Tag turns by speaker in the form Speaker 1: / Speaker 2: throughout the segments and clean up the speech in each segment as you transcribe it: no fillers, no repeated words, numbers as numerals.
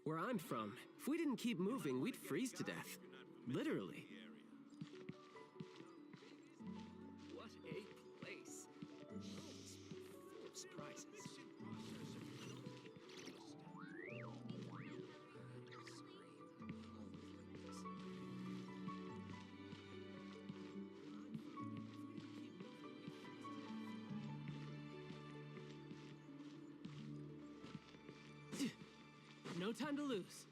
Speaker 1: Where I'm from, if we didn't keep moving, we'd freeze to death. Literally. What a place. Full of surprises. No time to lose.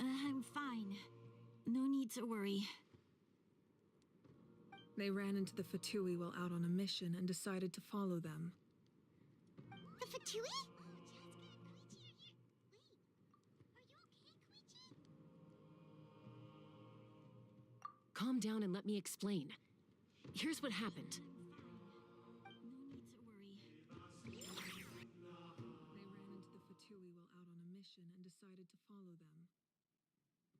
Speaker 2: I'm fine. No need to worry.
Speaker 3: They ran into the Fatui while out on a mission and decided to follow them.
Speaker 4: The Fatui?
Speaker 5: Calm down and let me explain. Here's what happened.
Speaker 2: No need to worry.
Speaker 3: They ran into the Fatui while out on a mission and decided to follow them.
Speaker 4: The Fatui?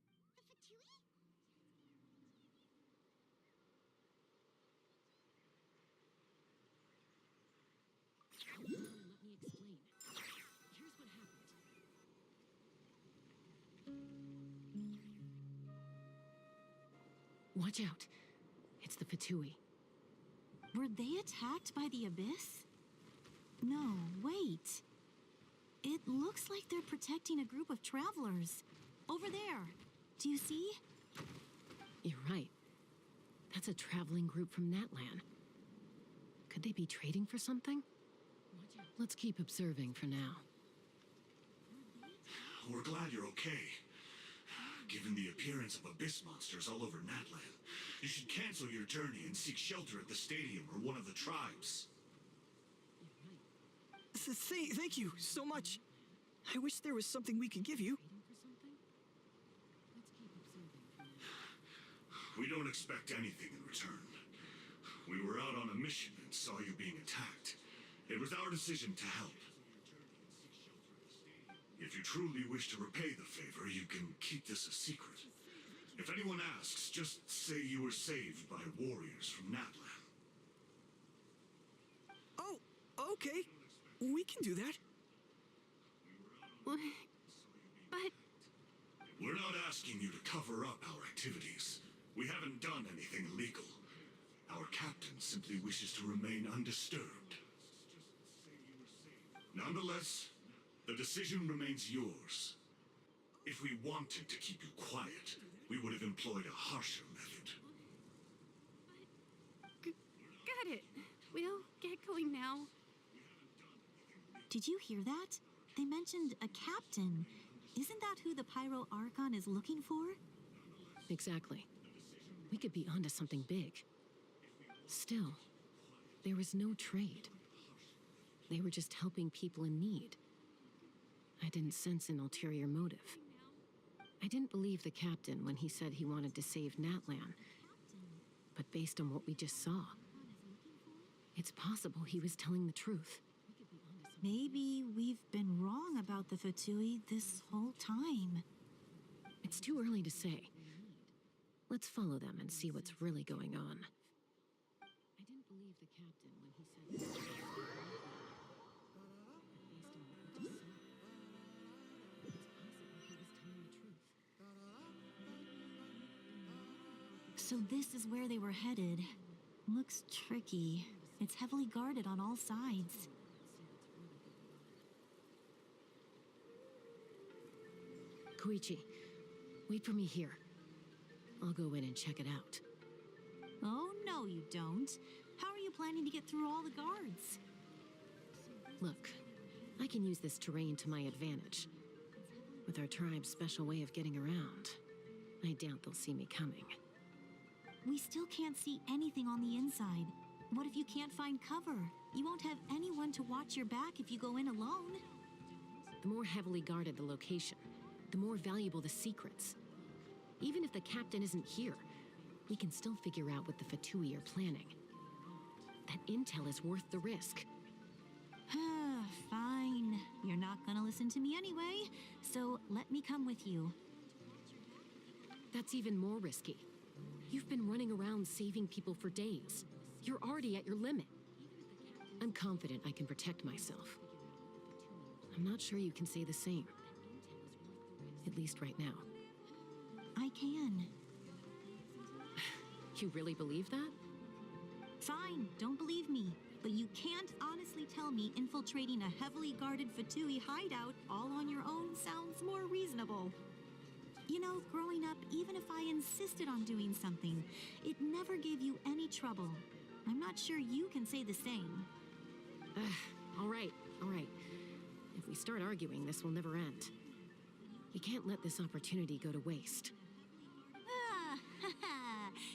Speaker 5: Calm down and let me explain. Here's what happened. Watch out. It's the Fatui.
Speaker 2: Were they attacked by the Abyss? No, wait. It looks like they're protecting a group of travelers. Over there. Do you see?
Speaker 5: You're right. That's a traveling group from Natlan. Could they be trading for something? Let's keep observing for now.
Speaker 6: We're glad you're okay. Given the appearance of abyss monsters all over Natlan, you should cancel your journey and seek shelter at the stadium or one of the tribes.
Speaker 7: Thank you so much. I wish there was something we could give you.
Speaker 6: We don't expect anything in return. We were out on a mission and saw you being attacked. It was our decision to help. If you truly wish to repay the favor, you can keep this a secret. If anyone asks, just say you were saved by warriors from Natlan.
Speaker 7: Oh, okay. We can do that.
Speaker 2: But...
Speaker 6: We're not asking you to cover up our activities. We haven't done anything illegal. Our captain simply wishes to remain undisturbed. Nonetheless, the decision remains yours. If we wanted to keep you quiet, we would have employed a harsher method.
Speaker 4: Got it. We'll get going now.
Speaker 2: Did you hear that? They mentioned a captain. Isn't that who the Pyro Archon is looking for?
Speaker 5: Exactly. We could be onto something big. Still, there was no trade. They were just helping people in need. I didn't sense an ulterior motive. I didn't believe the captain when he said he wanted to save Natlan. But based on what we just saw, it's possible he was telling the truth.
Speaker 2: Maybe we've been wrong about the Fatui this whole time.
Speaker 5: It's too early to say. Let's follow them and see what's really going on. I didn't believe the captain when he said... Based on what we just saw, it's possible he was telling the truth.
Speaker 2: So this is where they were headed. Looks tricky. It's heavily guarded on all sides.
Speaker 5: Koichi, wait for me here. I'll go in and check it out.
Speaker 2: Oh, no, you don't. How are you planning to get through all the guards?
Speaker 5: Look, I can use this terrain to my advantage. With our tribe's special way of getting around, I doubt they'll see me coming.
Speaker 2: We still can't see anything on the inside. What if you can't find cover? You won't have anyone to watch your back if you go in alone.
Speaker 5: The more heavily guarded the location, the more valuable the secrets. Even if the captain isn't here, we can still figure out what the Fatui are planning. That intel is worth the risk.
Speaker 2: Fine. You're not gonna listen to me anyway, so let me come with you.
Speaker 5: That's even more risky. You've been running around saving people for days. You're already at your limit. I'm confident I can protect myself. I'm not sure you can say the same. At least right now.
Speaker 2: I can.
Speaker 5: You really believe that?
Speaker 2: Fine, don't believe me. But you can't honestly tell me infiltrating a heavily guarded Fatui hideout all on your own sounds more reasonable. You know, growing up, even if I insisted on doing something, it never gave you any trouble. I'm not sure you can say the same.
Speaker 5: All right. If we start arguing, this will never end. We can't let this opportunity go to waste.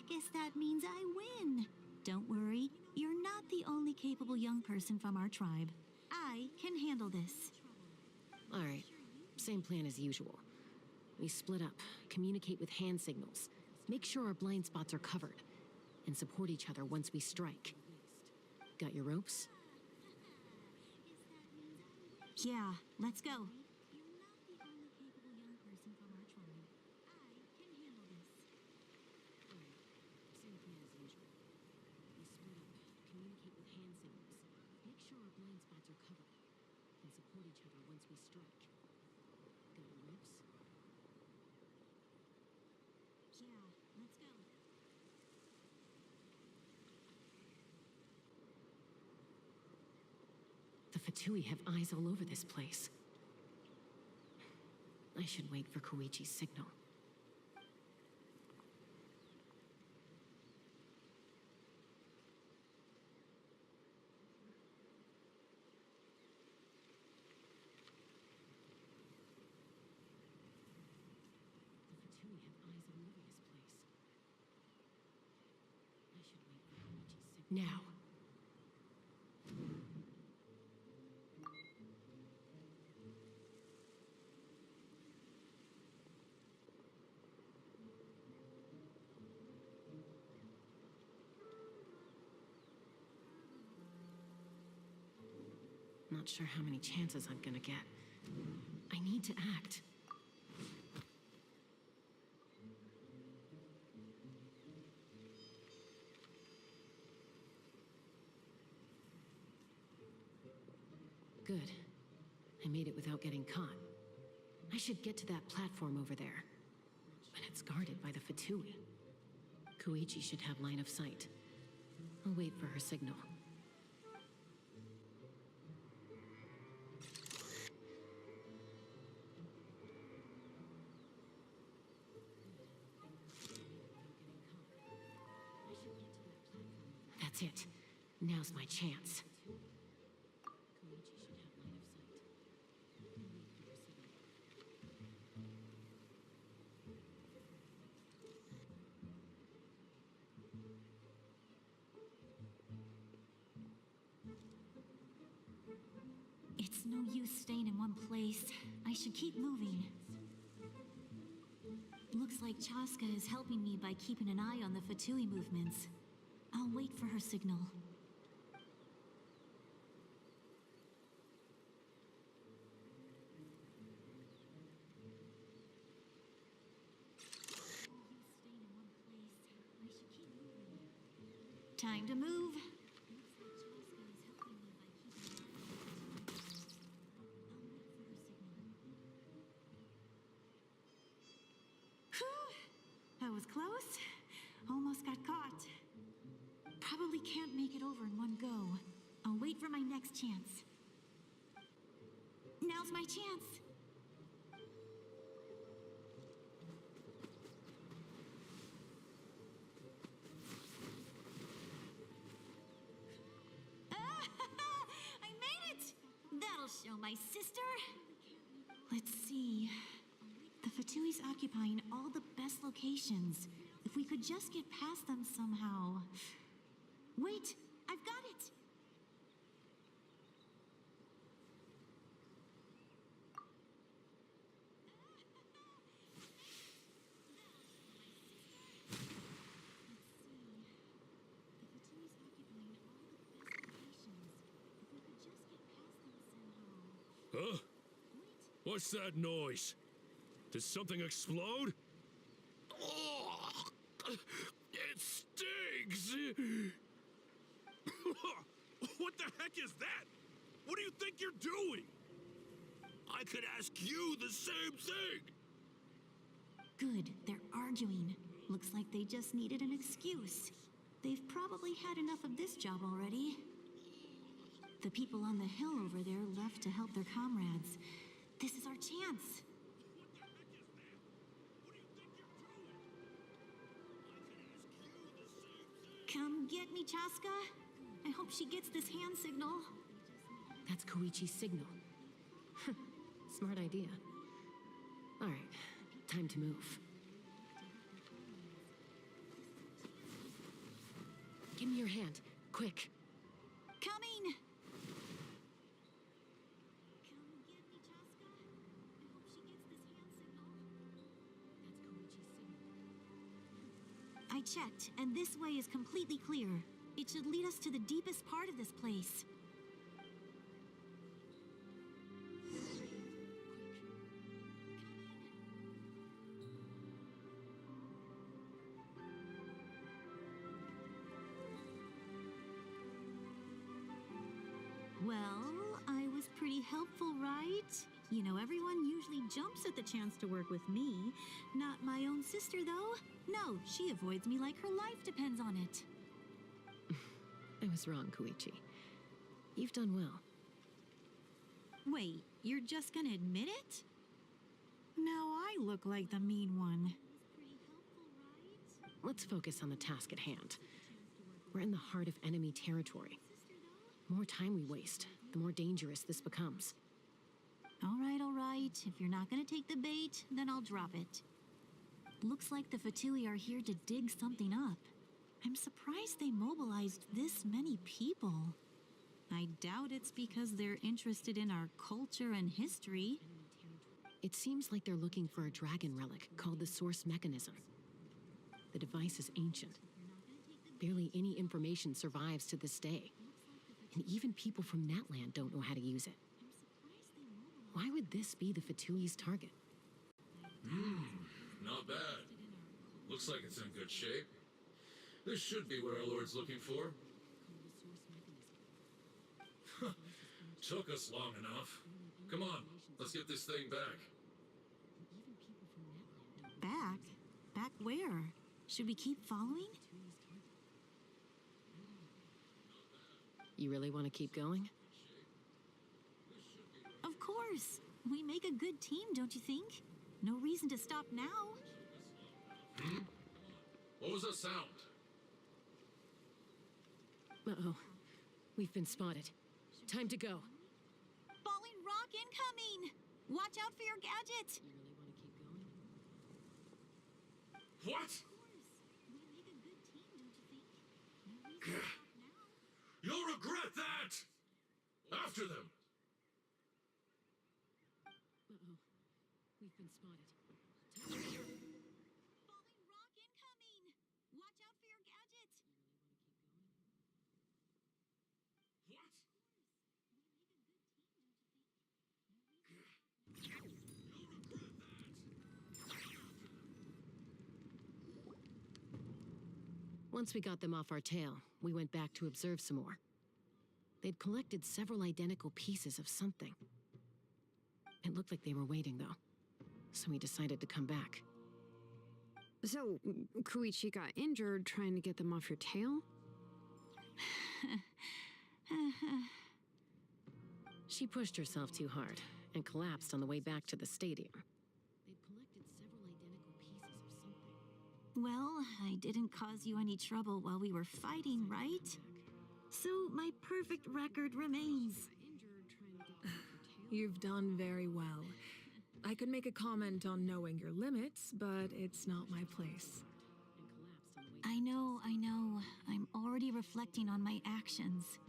Speaker 2: Guess that means I win. Don't worry, you're not the only capable young person from our tribe. I can handle this.
Speaker 5: All right, same plan as usual. We split up, communicate with hand signals, make sure our blind spots are covered, and support each other once we strike. Got your ropes?
Speaker 2: Yeah, let's go.
Speaker 5: The Fatui have eyes all over this place. I should wait for Koichi's signal. Now. Not sure how many chances I'm gonna get. I need to act. Good. I made it without getting caught. I should get to that platform over there. But it's guarded by the Fatui. Koichi should have line of sight. I'll wait for her signal. That's it. Now's my chance.
Speaker 2: It's no use staying in one place. I should keep moving. Looks like Chaska is helping me by keeping an eye on the Fatui movements. I'll wait for her signal. Time to move. That was close. Almost got caught. Probably can't make it over in one go. I'll wait for my next chance. Now's my chance. I'll show my sister. Let's see. The Fatui's occupying all the best locations. If we could just get past them somehow. Wait, I've got it!
Speaker 8: Huh? What's that noise? Did something explode? Oh, it stings! What the heck is that? What do you think you're doing? I could ask you the same thing!
Speaker 2: Good, they're arguing. Looks like they just needed an excuse. They've probably had enough of this job already. The people on the hill over there left to help their comrades. This is our chance. Come get me, Chaska. I hope she gets this hand signal.
Speaker 5: That's Koichi's signal. Smart idea. All right, time to move. Give me your hand, quick.
Speaker 2: Coming! I checked, and this way is completely clear. It should lead us to the deepest part of this place. Well, I was pretty helpful, right? You know, everyone usually jumps at the chance to work with me. Not my own sister, though. No, she avoids me like her life depends on it.
Speaker 5: I was wrong, Koichi. You've done well.
Speaker 2: Wait, you're just gonna admit it? Now I look like the mean one.
Speaker 5: Let's focus on the task at hand. We're in the heart of enemy territory. The more time we waste, the more dangerous this becomes.
Speaker 2: All right. If you're not gonna take the bait, then I'll drop it. Looks like the Fatui are here to dig something up. I'm surprised they mobilized this many people. I doubt it's because they're interested in our culture and history.
Speaker 5: It seems like they're looking for a dragon relic called the Source Mechanism. The device is ancient. Barely any information survives to this day. And even people from Natland don't know how to use it. Why would this be the Fatui's target?
Speaker 8: Not bad. Looks like it's in good shape. This should be what our Lord's looking for. Took us long enough. Come on, let's get this thing back.
Speaker 2: Back? Back where? Should we keep following?
Speaker 5: You really want to keep going?
Speaker 2: Of course. We make a good team, don't you think? No reason to stop now.
Speaker 8: What was that sound?
Speaker 5: Uh-oh. We've been spotted. Time to go.
Speaker 2: Falling rock incoming! Watch out for your gadget!
Speaker 5: You really want to keep going?
Speaker 8: What? You'll regret that! After them!
Speaker 5: Uh-oh. We've been spotted.
Speaker 2: Falling rock incoming! Watch out for your gadget!
Speaker 8: What?
Speaker 5: Once we got them off our tail, we went back to observe some more. They'd collected several identical pieces of something. It looked like they were waiting, though. So we decided to come back.
Speaker 4: So, Koichi got injured trying to get them off your tail?
Speaker 5: She pushed herself too hard and collapsed on the way back to the stadium. They'd collected several identical pieces of something.
Speaker 2: Well, I didn't cause you any trouble while we were fighting, right? So my perfect record remains.
Speaker 3: You've done very well. I could make a comment on knowing your limits, but it's not my place.
Speaker 2: I know. I'm already reflecting on my actions.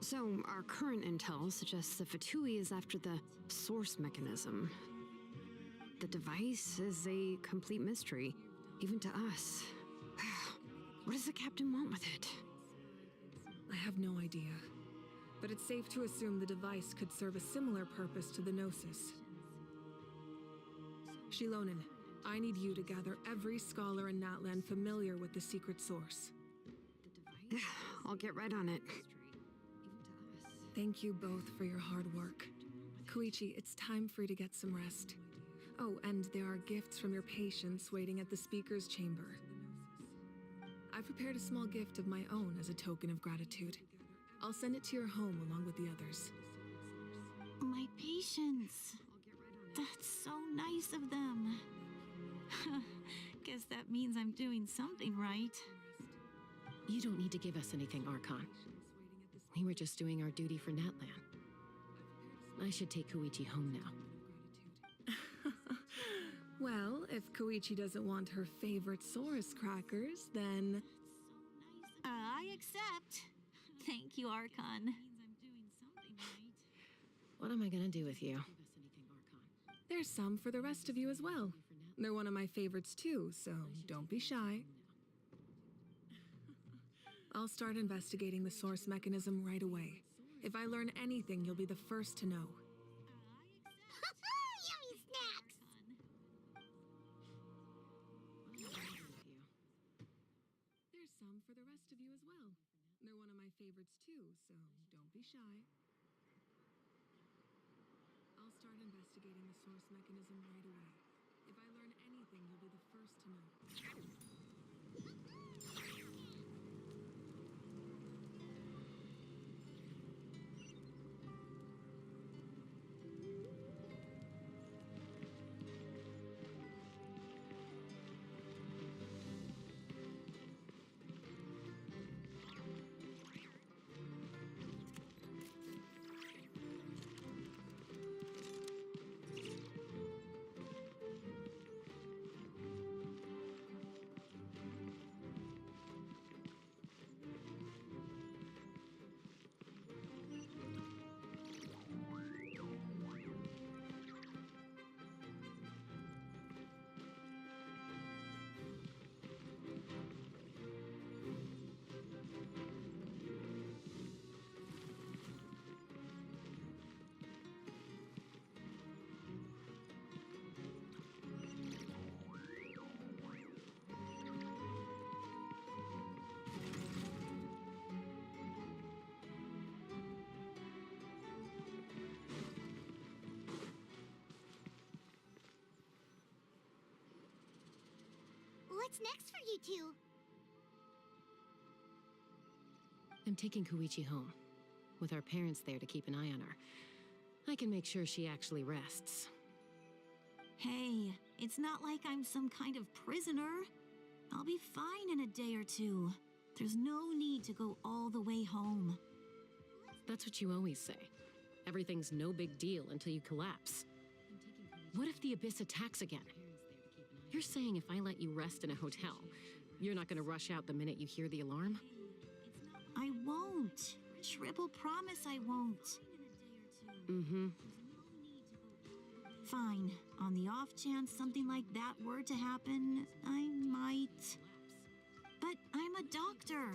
Speaker 4: So, our current intel suggests the Fatui is after the source mechanism. The device is a complete mystery, even to us. What does the captain want with it?
Speaker 3: I have no idea. But it's safe to assume the device could serve a similar purpose to the Gnosis. Shilonen, I need you to gather every scholar in Natlan familiar with the secret source.
Speaker 4: I'll get right on it.
Speaker 3: Thank you both for your hard work. Koichi, it's time for you to get some rest. Oh, and there are gifts from your patients waiting at the speaker's chamber. I prepared a small gift of my own as a token of gratitude. I'll send it to your home along with the others.
Speaker 2: My patience. That's so nice of them. Guess that means I'm doing something right.
Speaker 5: You don't need to give us anything, Archon. We were just doing our duty for Natlan. I should take Koichi home now.
Speaker 3: Well, if Koichi doesn't want her favorite Saurus crackers, then...
Speaker 2: I accept. Thank you, Archon.
Speaker 5: What am I gonna do with you?
Speaker 3: There's some for the rest of you as well. They're one of my favorites too, so don't be shy. I'll start investigating the source mechanism right away. If I learn anything, you'll be the first to know.
Speaker 9: Yummy snacks!
Speaker 3: There's some for the rest of you as well. They're one of my favorites too, so don't be shy. I'll start investigating the source mechanism right away. If I learn anything, you'll be the first to know.
Speaker 9: What's next for you two?
Speaker 5: I'm taking Koichi home. With our parents there to keep an eye on her. I can make sure she actually rests.
Speaker 2: Hey, it's not like I'm some kind of prisoner. I'll be fine in a day or two. There's no need to go all the way home.
Speaker 5: That's what you always say. Everything's no big deal until you collapse. What if the Abyss attacks again? You're saying if I let you rest in a hotel, you're not gonna rush out the minute you hear the alarm?
Speaker 2: I won't. Triple promise I won't.
Speaker 5: Mm-hmm.
Speaker 2: Fine. On the off chance something like that were to happen, I might. But I'm a doctor.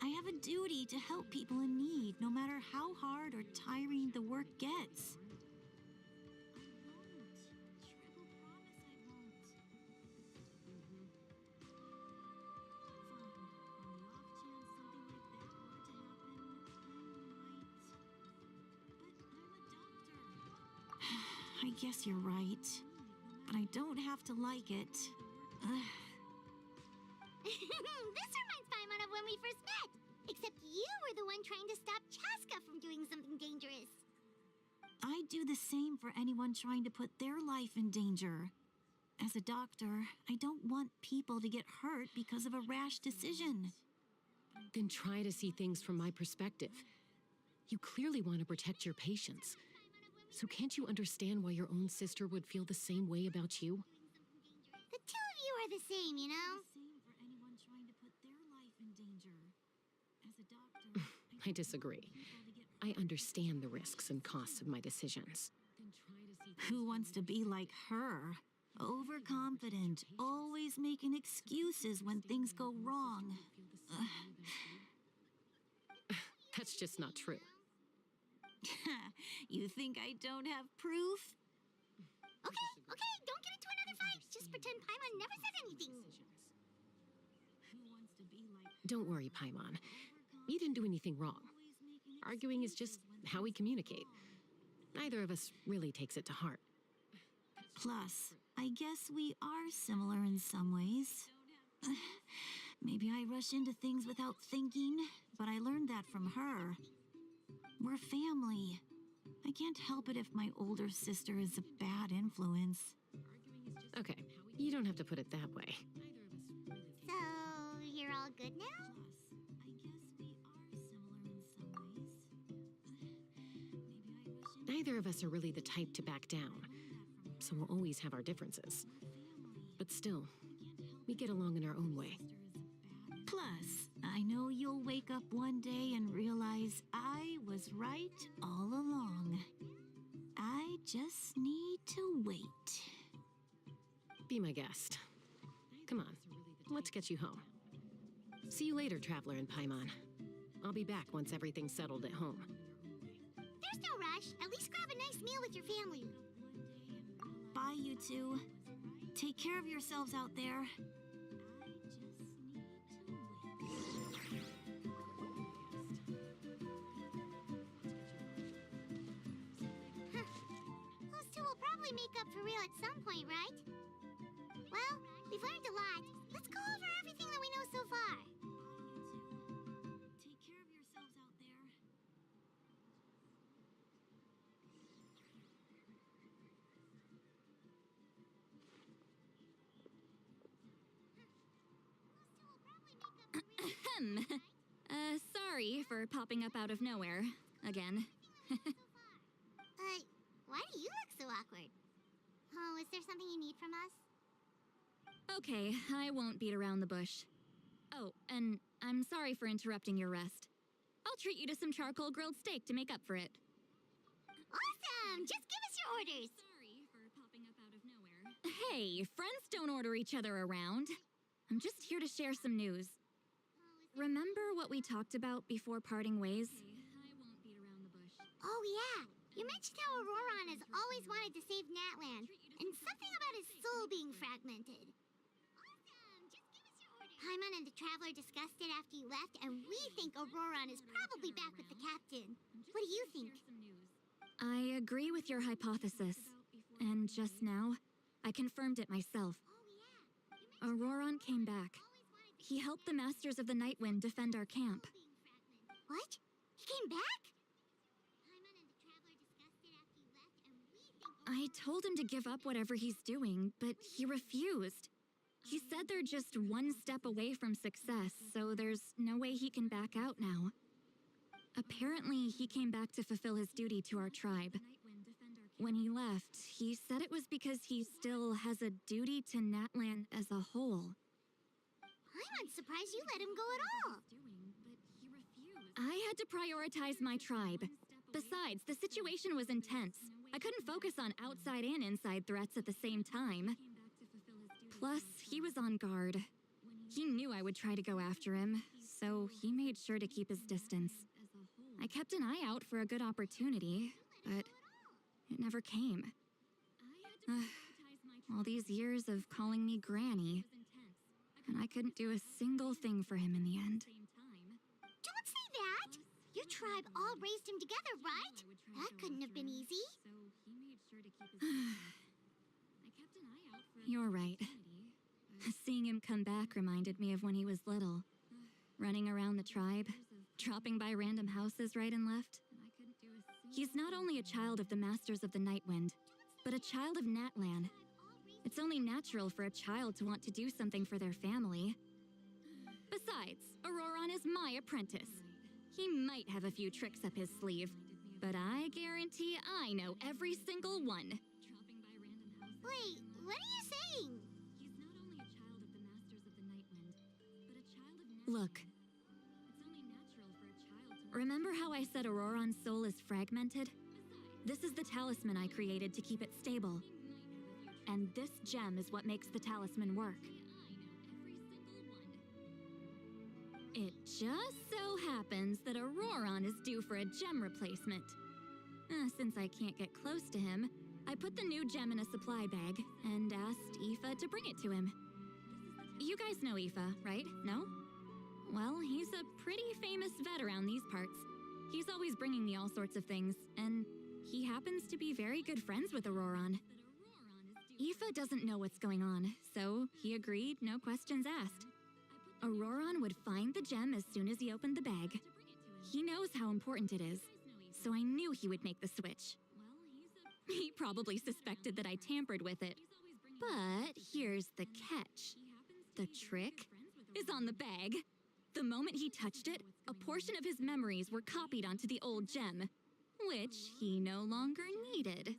Speaker 2: I have a duty to help people in need, no matter how hard or tiring the work gets. I guess you're right. But I don't have to like it.
Speaker 9: This reminds Paimon of when we first met. Except you were the one trying to stop Chaska from doing something dangerous.
Speaker 2: I'd do the same for anyone trying to put their life in danger. As a doctor, I don't want people to get hurt because of a rash decision.
Speaker 5: Then try to see things from my perspective. You clearly want to protect your patients. So can't you understand why your own sister would feel the same way about you?
Speaker 9: The two of you are the same, you know?
Speaker 2: Same for anyone trying to put their life in danger. As a doctor,
Speaker 5: I disagree. I understand the risks and costs of my decisions.
Speaker 2: who wants to be like her? Overconfident, always making excuses when things go wrong.
Speaker 5: That's just not true.
Speaker 2: You think I don't have proof?
Speaker 9: Okay, don't get into another fight. Just pretend Paimon never said anything.
Speaker 5: Don't worry, Paimon. You didn't do anything wrong. Arguing is just how we communicate. Neither of us really takes it to heart.
Speaker 2: Plus, I guess we are similar in some ways. Maybe I rush into things without thinking, but I learned that from her. We're family. I can't help it if my older sister is a bad influence.
Speaker 5: Okay, you don't have to put it that way.
Speaker 9: So, you're all good now?
Speaker 5: Neither of us are really the type to back down, so we'll always have our differences. But still, we get along in our own way.
Speaker 2: Plus, I know you'll wake up one day and realize I was right all along. I just need to wait.
Speaker 5: Be my guest. Come on, let's get you home. See you later, Traveler and Paimon. I'll be back once everything's settled at home.
Speaker 9: There's no rush. At least grab a nice meal with your family.
Speaker 2: Bye, you two. Take care of yourselves out there.
Speaker 9: Those two will probably make up for real at some point, right? Well, we've learned a lot. Let's go over everything that we know so far.
Speaker 2: Take care of yourselves out there.
Speaker 10: Sorry for popping up out of nowhere. Again.
Speaker 9: Why do you look so awkward? Oh, is there something you need from us?
Speaker 10: Okay, I won't beat around the bush. Oh, and I'm sorry for interrupting your rest. I'll treat you to some charcoal grilled steak to make up for it.
Speaker 9: Awesome! Just give us your orders!
Speaker 10: Sorry for popping up out of nowhere. Hey, friends don't order each other around. I'm just here to share some news. Remember what we talked about before parting ways? I won't beat around the bush.
Speaker 9: Oh, yeah. You mentioned how Auroron has always wanted to save Natland, and something about his soul being fragmented. Awesome! Just give us your orders. Paimon and the Traveler discussed it after you left, and we think Auroron is probably back with the captain. What do you think?
Speaker 10: I agree with your hypothesis. And just now, I confirmed it myself. Auroron came back. He helped the Masters of the Nightwind defend our camp.
Speaker 9: What? He came back?
Speaker 10: I told him to give up whatever he's doing, but he refused. He said they're just one step away from success, so there's no way he can back out now. Apparently, he came back to fulfill his duty to our tribe. When he left, he said it was because he still has a duty to Natland as a whole.
Speaker 9: I'm surprised you let him go at all.
Speaker 10: I had to prioritize my tribe. Besides, the situation was intense. I couldn't focus on outside and inside threats at the same time. Plus, he was on guard. He knew I would try to go after him, so he made sure to keep his distance. I kept an eye out for a good opportunity, but it never came. All these years of calling me Granny, and I couldn't do a single thing for him in the end.
Speaker 9: Don't say that! Your tribe all raised him together, right? That couldn't have been easy.
Speaker 10: You're right. Seeing him come back reminded me of when he was little. Running around the tribe, dropping by random houses right and left. He's not only a child of the Masters of the Nightwind, but a child of Natlan. It's only natural for a child to want to do something for their family. Besides, Auroron is my apprentice. He might have a few tricks up his sleeve. but I guarantee I know every single one.
Speaker 9: Wait, what are you saying?
Speaker 10: Look. Remember how I said Auroron's soul is fragmented? This is the talisman I created to keep it stable. And this gem is what makes the talisman work. It just so happens that Auroron is due for a gem replacement. Since I can't get close to him, I put the new gem in a supply bag and asked Aoife to bring it to him. You guys know Aoife, right? No? Well, he's a pretty famous vet around these parts. He's always bringing me all sorts of things, and he happens to be very good friends with Auroron. Aoife doesn't know what's going on, so he agreed, no questions asked. Auroron would find the gem as soon as he opened the bag. He knows how important it is, so I knew he would make the switch. He probably suspected that I tampered with it. But here's the catch. The trick is on the bag. The moment he touched it, a portion of his memories were copied onto the old gem, which he no longer needed.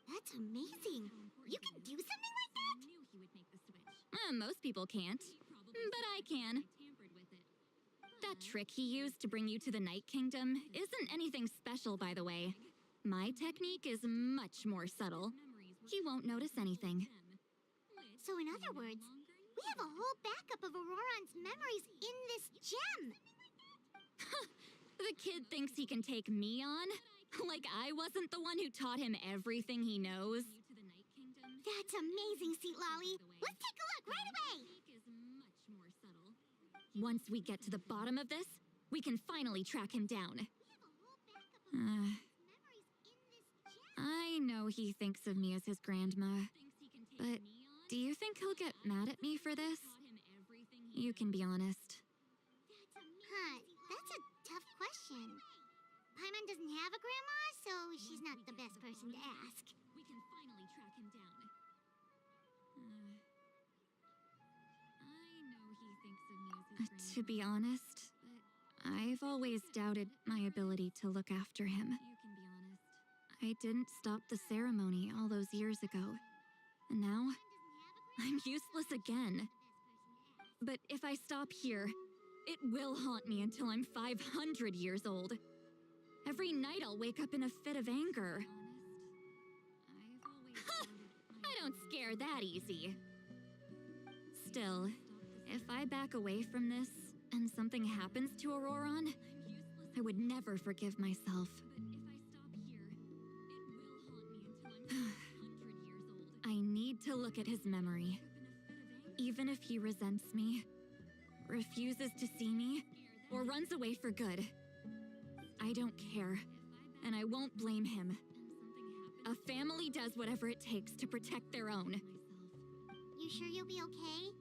Speaker 9: That's amazing. You can do something like that?
Speaker 10: Most people can't, but I can. That trick he used to bring you to the Night Kingdom isn't anything special, by the way. My technique is much more subtle. He won't notice anything.
Speaker 9: So in other words, we have a whole backup of Auroron's memories in this gem.
Speaker 10: The kid thinks he can take me on? Like I wasn't the one who taught him everything he knows?
Speaker 9: That's amazing, Seat Lolly. Let's take a look right away.
Speaker 10: Once we get to the bottom of this, we can finally track him down. I know he thinks of me as his grandma, but do you think he'll get mad at me for this? You can be honest.
Speaker 9: Huh, that's a tough question. Paimon doesn't have a grandma, so she's not the best person to ask.
Speaker 10: We can finally track him down. I know he thinks of me as his grandma. To be honest, I've always doubted my ability to look after him. I didn't stop the ceremony all those years ago, and now I'm useless again. But if I stop here, it will haunt me until I'm 500 years old. Every night I'll wake up in a fit of anger. I don't scare that easy. Still, if I back away from this and something happens to Auroron, I would never forgive myself. I need to look at his memory. Even if he resents me, refuses to see me, or runs away for good, I don't care, and I won't blame him. A family does whatever it takes to protect their own.
Speaker 9: You sure you'll be okay?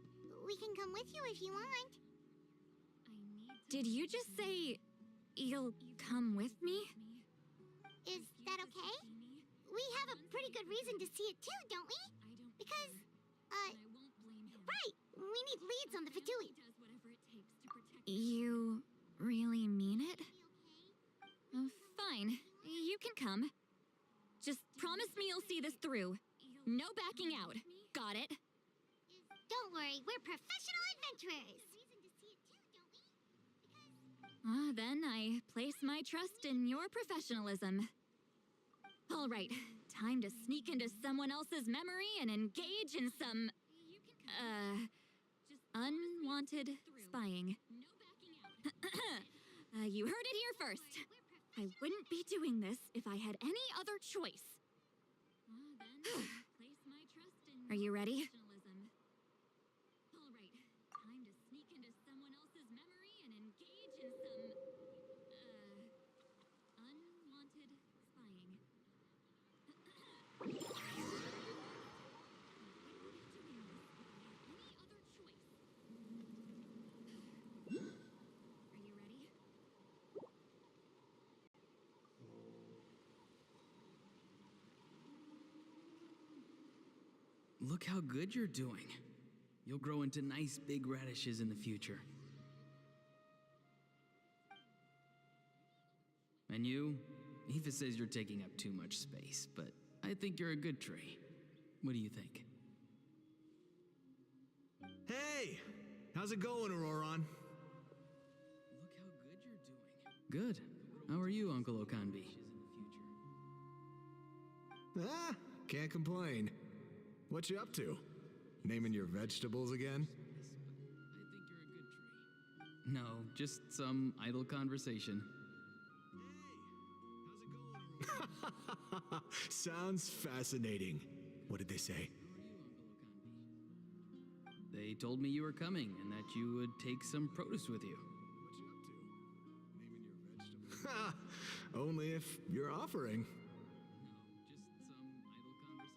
Speaker 9: We can come with you if you want.
Speaker 10: Did you just say you'll come with me?
Speaker 9: Is that okay? We have a pretty good reason to see it too, don't we? Because, right, we need leads on the Fatui.
Speaker 10: You really mean it? Fine, you can come. Just promise me you'll see this through. No backing out. Got it?
Speaker 9: Don't worry, we're professional adventurers.
Speaker 10: Then I place my trust in your professionalism. All right, time to sneak into someone else's memory and engage in some, unwanted spying. You heard it here first. I wouldn't be doing this if I had any other choice. Are you ready? All right, time to sneak into someone else's memory and engage in some, unwanted spying.
Speaker 11: Look how good you're doing. You'll grow into nice big radishes in the future. And you, Eva says you're taking up too much space, but I think you're a good tree. What do you think?
Speaker 12: Hey! How's it going, Auroron?
Speaker 11: Look how good you're doing. Good. How are you, Uncle Okanbi?
Speaker 12: Ah, can't complain. What you up to? Naming your vegetables again?
Speaker 11: No, just some idle conversation.
Speaker 12: Hey, how's it going? Sounds fascinating. What did they say?
Speaker 11: They told me you were coming and that you would take some produce with you.
Speaker 12: Ha! Only if you're offering.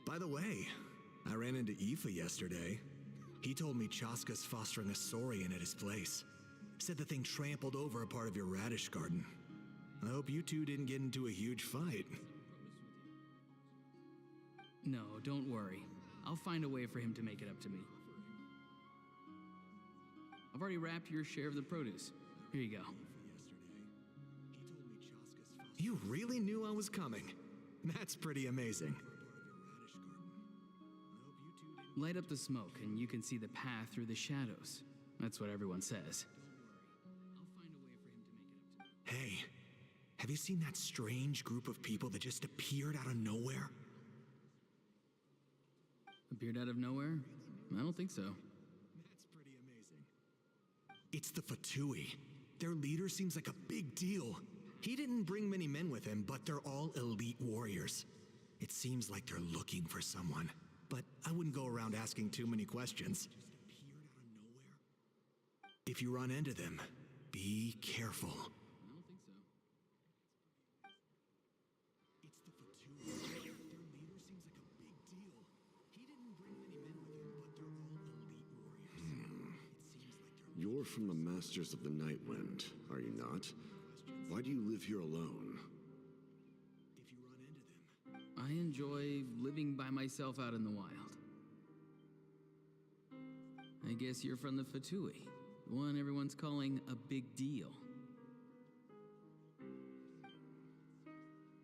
Speaker 12: By the way, I ran into Aoife yesterday. He told me Chaska's fostering a saurian at his place. Said the thing trampled over a part of your radish garden. I hope you two didn't get into a huge fight.
Speaker 11: No, don't worry. I'll find a way for him to make it up to me. I've already wrapped your share of the produce. Here you go.
Speaker 12: You really knew I was coming. That's pretty amazing.
Speaker 11: Light up the smoke and you can see the path through the shadows. That's what everyone says.
Speaker 12: Hey, have you seen that strange group of people that just appeared out of nowhere?
Speaker 11: Appeared out of nowhere? I don't think so.
Speaker 12: That's pretty amazing. It's the Fatui. Their leader seems like a big deal. He didn't bring many men with him, but they're all elite warriors. It seems like they're looking for someone, but I wouldn't go around asking too many questions. If you run into them, be careful.
Speaker 13: You're from the Masters of the Night Wind, are you not? Why do you live here alone?
Speaker 11: I enjoy living by myself out in the wild. I guess you're from the Fatui, the one everyone's calling a big deal.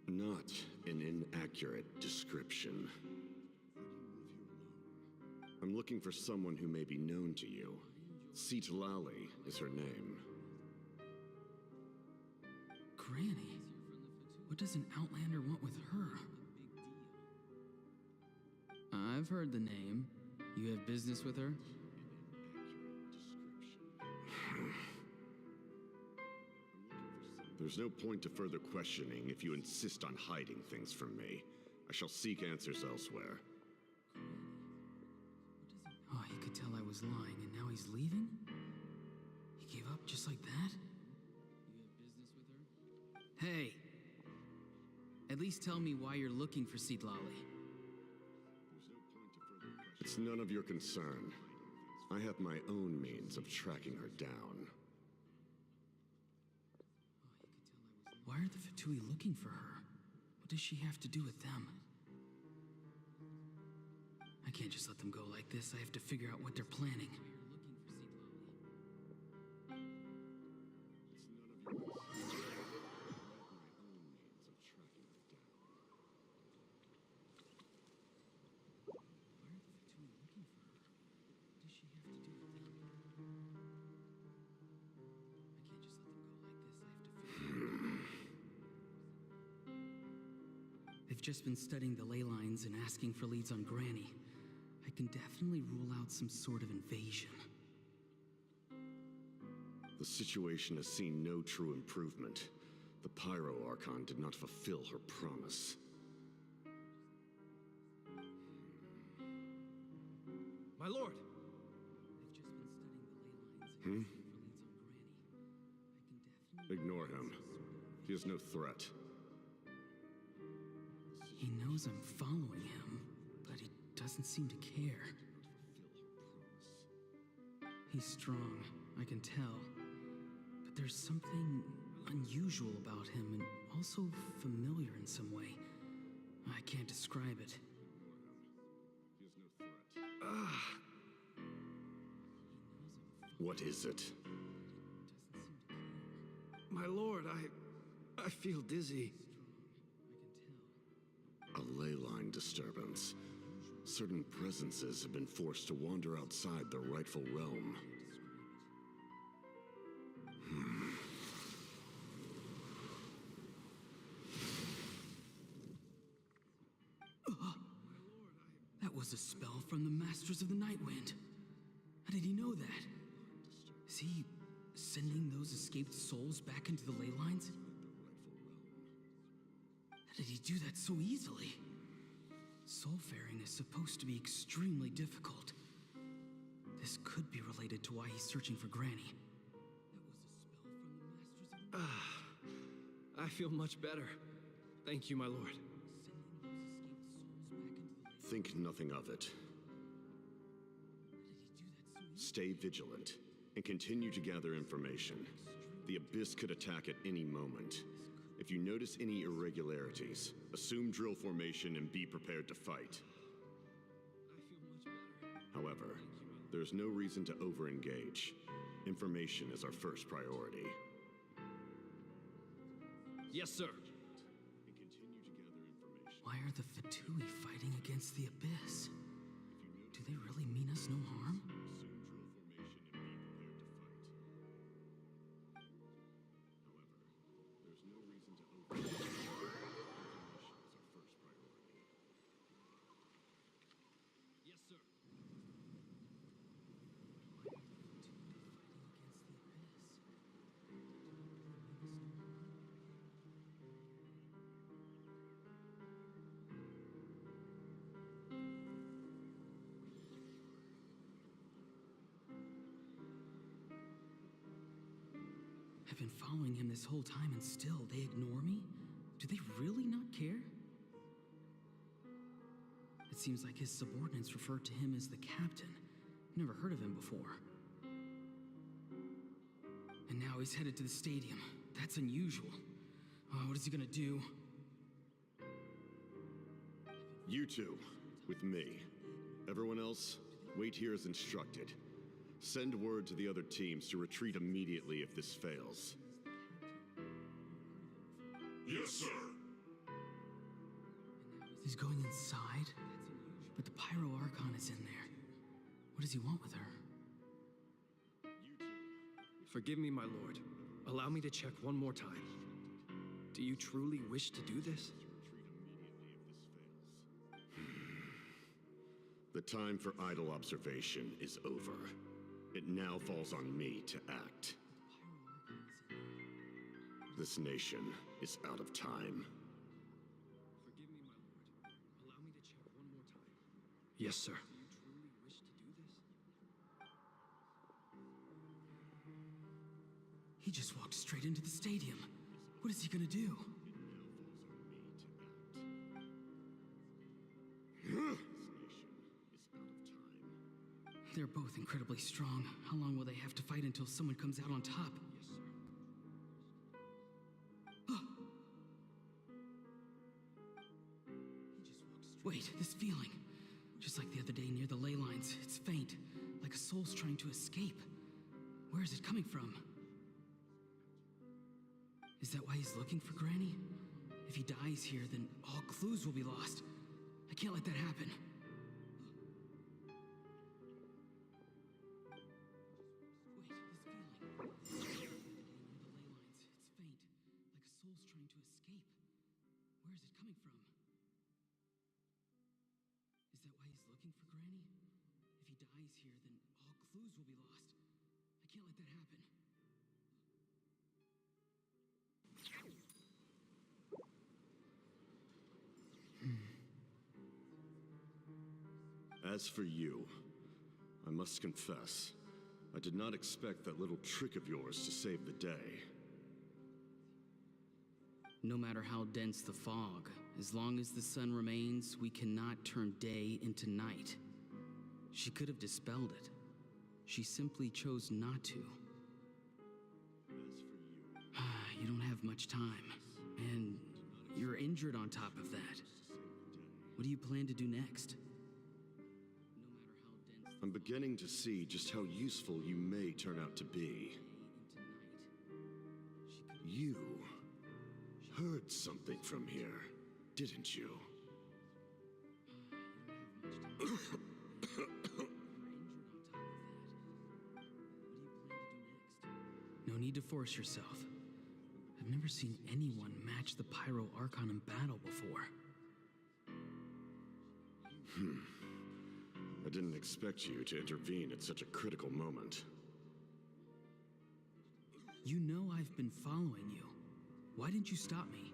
Speaker 13: Not an inaccurate description. I'm looking for someone who may be known to you. Citlali is her name.
Speaker 11: Granny? What does an Outlander want with her? I've heard the name. You have business with her?
Speaker 13: There's no point to further questioning if you insist on hiding things from me. I shall seek answers elsewhere.
Speaker 11: Oh, he could tell I was lying, and now he's leaving? He gave up just like that? You have business with her? Hey! At least tell me why you're looking for Citlali.
Speaker 13: It's none of your concern. I have my own means of tracking her down.
Speaker 11: Why are the Fatui looking for her? What does she have to do with them? I can't just let them go like this. I have to figure out what they're planning. They've just been studying the ley lines and asking for leads on Granny. I can definitely rule out some sort of invasion.
Speaker 13: The situation has seen no true improvement. The Pyro Archon did not fulfill her promise.
Speaker 7: My lord!
Speaker 13: Ignore him. He is no threat.
Speaker 11: He knows I'm following him, but he doesn't seem to care. He's strong, I can tell. But there's something unusual about him and also familiar in some way. I can't describe it.
Speaker 13: What is it?
Speaker 7: My lord, I feel dizzy.
Speaker 13: disturbance. Certain presences have been forced to wander outside their rightful realm.
Speaker 11: That was a spell from the Masters of the Nightwind. How did he know that? Is he sending those escaped souls back into the ley lines? How did he do that so easily? Soulfaring is supposed to be extremely difficult. This could be related to why he's searching for Granny.
Speaker 1: I feel much better. Thank you, my lord.
Speaker 13: Think nothing of it. Stay vigilant, and continue to gather information. The Abyss could attack at any moment. If you notice any irregularities, assume drill formation and be prepared to fight. However, there's no reason to over-engage. Information is our first priority.
Speaker 1: Yes, sir.
Speaker 11: Why are the Fatui fighting against the Abyss? Do they really mean us no harm? I've been following him this whole time and still they ignore me? Do they really not care? It seems like his subordinates refer to him as the captain. Never heard of him before. And now he's headed to the stadium. That's unusual. Oh, what is he gonna do?
Speaker 13: You two, with me. Everyone else, wait here as instructed. Send word to the other teams to retreat immediately if this fails.
Speaker 6: Yes, sir.
Speaker 11: He's going inside? But the Pyro Archon is in there. What does he want with her?
Speaker 1: Forgive me, my lord. Allow me to check one more time. Do you truly wish to do this?
Speaker 13: The time for idle observation is over. It now falls on me to act. This nation is out of time.
Speaker 1: Forgive me, my lord. Allow me to check one more time. Yes, sir. Do you truly wish to do this?
Speaker 11: He just walked straight into the stadium. What is he gonna do? They're both incredibly strong. How long will they have to fight until someone comes out on top? Wait, this feeling. Just like the other day near the ley lines, it's faint, like a soul's trying to escape. Where is it coming from? Is that why he's looking for Granny? If he dies here, then all clues will be lost. I can't let that happen. Where is it coming from? Is that why he's looking for Granny? If he dies here, then all clues will be lost. I can't let that happen.
Speaker 13: As for you, I must confess, I did not expect that little trick of yours to save the day.
Speaker 11: No matter how dense the fog, as long as the sun remains, we cannot turn day into night. She could have dispelled it. She simply chose not to. You don't have much time, and you're injured on top of that. What do you plan to do next?
Speaker 13: I'm beginning to see just how useful you may turn out to be. You heard something from here, didn't you?
Speaker 11: No need to force yourself. I've never seen anyone match the Pyro Archon in battle before.
Speaker 13: I didn't expect you to intervene at such a critical moment.
Speaker 11: You know I've been following you. Why didn't you stop me?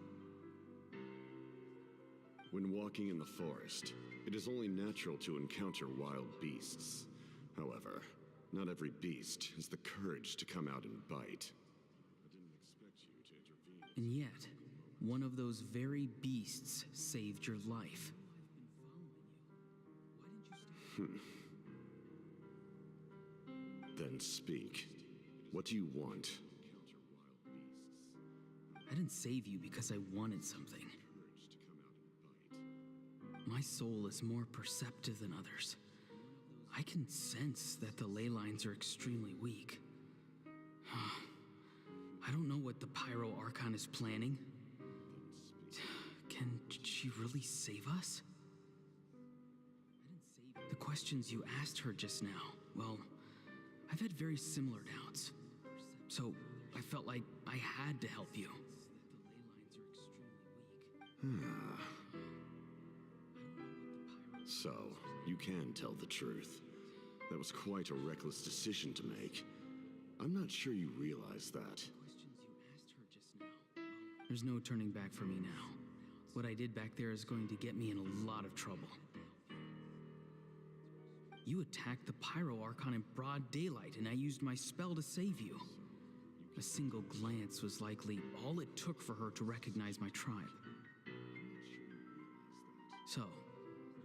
Speaker 13: When walking in the forest, it is only natural to encounter wild beasts. However, not every beast has the courage to come out and bite. I didn't expect you to intervene.
Speaker 11: And yet, one of those very beasts saved your life.
Speaker 13: Then speak. What do you want?
Speaker 11: I didn't save you because I wanted something. My soul is more perceptive than others. I can sense that the ley lines are extremely weak. I don't know what the Pyro Archon is planning. Can she really save us? The questions you asked her just now, well, I've had very similar doubts. So I felt like I had to help you.
Speaker 13: So, you can tell the truth. That was quite a reckless decision to make. I'm not sure you realize that.
Speaker 11: There's no turning back for me now. What I did back there is going to get me in a lot of trouble. You attacked the Pyro Archon in broad daylight, and I used my spell to save you. A single glance was likely all it took for her to recognize my tribe. So,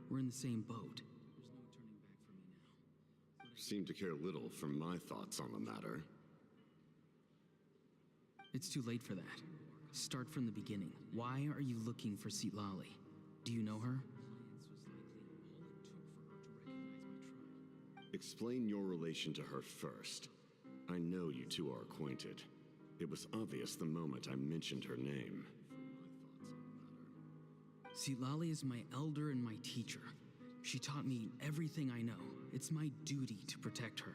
Speaker 11: we're in the same boat.
Speaker 13: Seem to care little for my thoughts on the matter.
Speaker 11: It's too late for that. Start from the beginning. Why are you looking for Citlali? Do you know her?
Speaker 13: Explain your relation to her first. I know you two are acquainted. It was obvious the moment I mentioned her name.
Speaker 11: Citlali is my elder and my teacher. She taught me everything I know. It's my duty to protect her.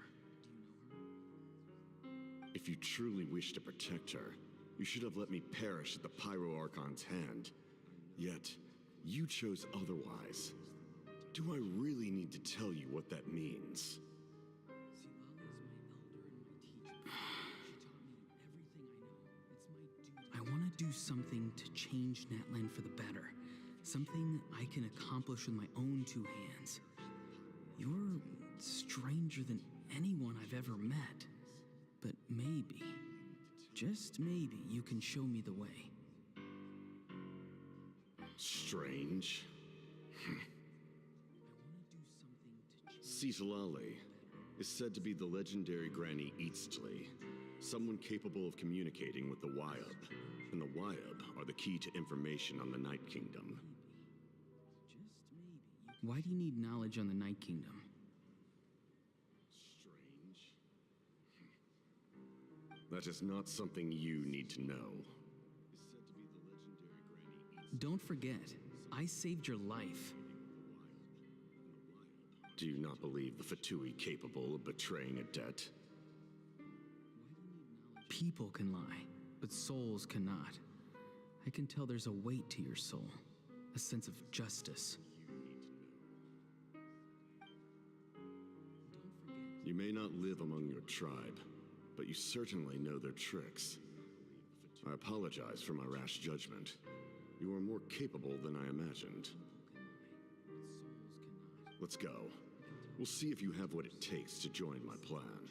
Speaker 13: If you truly wish to protect her, you should have let me perish at the Pyro Archon's hand. Yet, you chose otherwise. Do I really need to tell you what that means?
Speaker 11: I want to do something to change Natlan for the better. Something I can accomplish with my own two hands. You're stranger than anyone I've ever met. But maybe, just maybe, you can show me the way.
Speaker 13: Strange? Citlali is said to be the legendary Granny Eastly, someone capable of communicating with the Wyab, and the Wyab are the key to information on the Night Kingdom.
Speaker 11: Why do you need knowledge on the Night Kingdom?
Speaker 13: Strange? That is not something you need to know.
Speaker 11: Don't forget, I saved your life.
Speaker 13: Do you not believe the Fatui capable of betraying a debt?
Speaker 11: People can lie, but souls cannot. I can tell there's a weight to your soul, a sense of justice.
Speaker 13: You may not live among your tribe, but you certainly know their tricks. I apologize for my rash judgment. You are more capable than I imagined. Let's go. We'll see if you have what it takes to join my plan.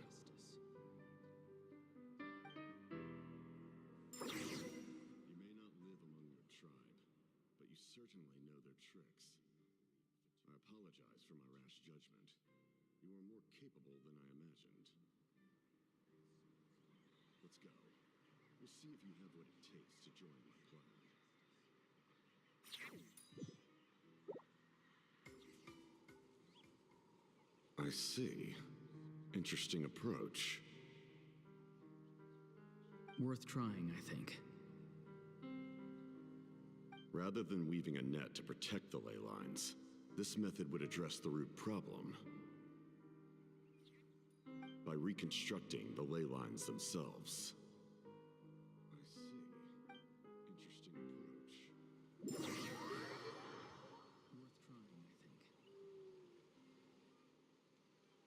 Speaker 13: You may not live among your tribe, but you certainly know their tricks. I apologize for my rash judgment. You are more capable than I imagined. Let's go. We'll see if you have what it takes to join my plan. I see. Interesting approach.
Speaker 11: Worth trying, I think.
Speaker 13: Rather than weaving a net to protect the ley lines, This method would address the root problem by reconstructing the ley lines themselves.
Speaker 1: I see. Interesting approach. Worth trying, I think.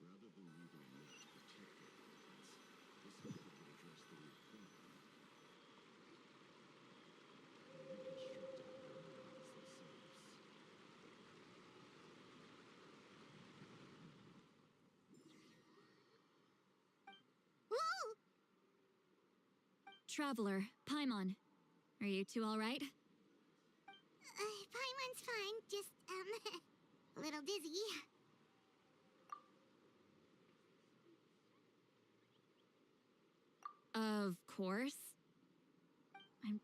Speaker 13: Rather than leaving a net to protect the lines, this method would address the root problem by reconstructing the ley lines themselves.
Speaker 9: Whoa!
Speaker 10: Traveler, Paimon. Are you two alright?
Speaker 9: Paimon's fine, just, a little dizzy.
Speaker 10: Of course. I'm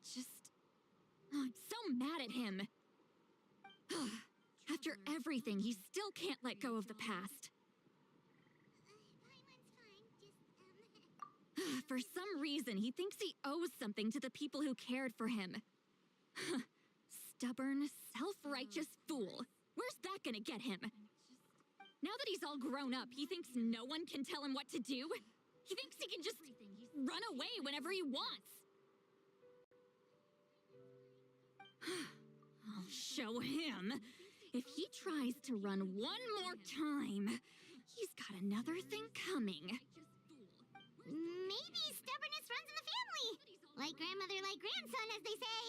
Speaker 10: so mad at him. After everything, he still can't let go of the past. For some reason, he thinks he owes something to the people who cared for him. Stubborn, self-righteous fool. Where's that gonna get him? Now that he's all grown up, he thinks no one can tell him what to do? He thinks he can just run away whenever he wants. I'll show him. If he tries to run one more time, he's got another thing coming.
Speaker 9: Maybe stubbornness runs in the family. Like grandmother, like grandson, as they say.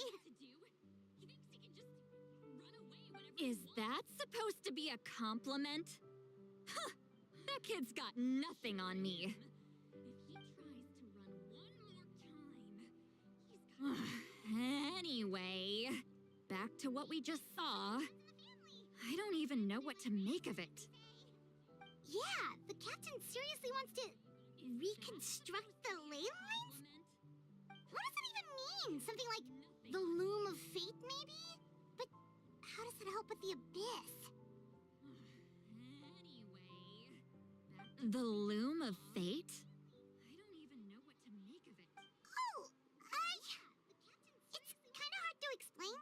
Speaker 10: Is that supposed to be a compliment? Huh! That kid's got nothing on me. Anyway, back to what we just saw. I don't even know what to make of it.
Speaker 9: Yeah, the captain seriously wants to reconstruct the ley lines? What does that even mean? Something like the loom of fate, maybe? But how does that help with the abyss?
Speaker 10: The loom of fate?
Speaker 9: Oh, it's kind of hard to explain.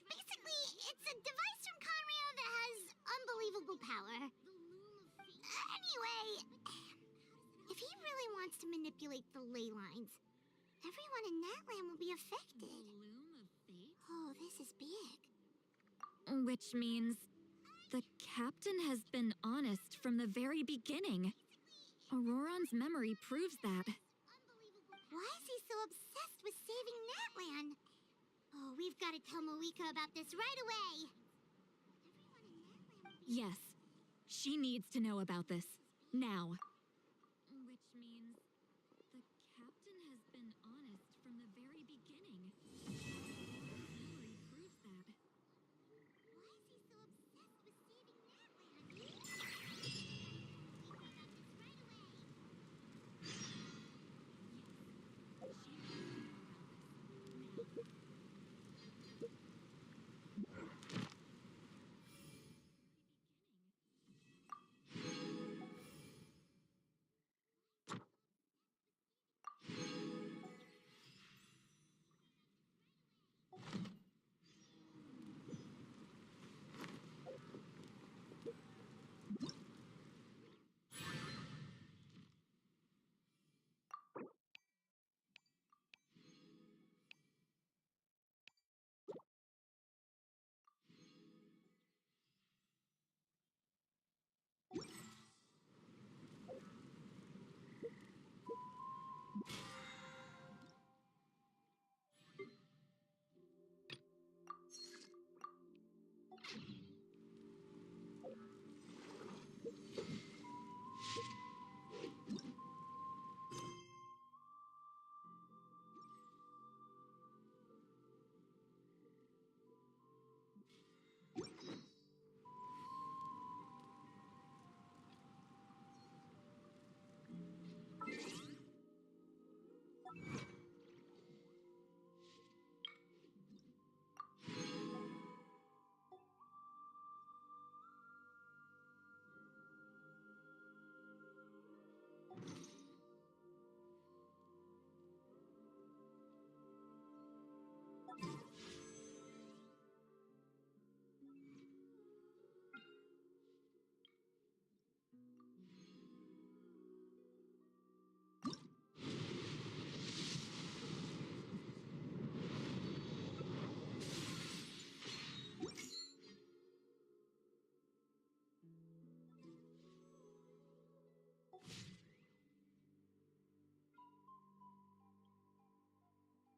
Speaker 9: Basically, it's a device from Conrio that has unbelievable power. Anyway, if he really wants to manipulate the ley lines, everyone in Natlan will be affected. Oh, this is big.
Speaker 10: Which means the captain has been honest from the very beginning. Auroron's memory proves that.
Speaker 9: Why is he so obsessed with saving Natlan? Oh, we've got to tell Moika about this right away.
Speaker 10: Yes, she needs to know about this. Now.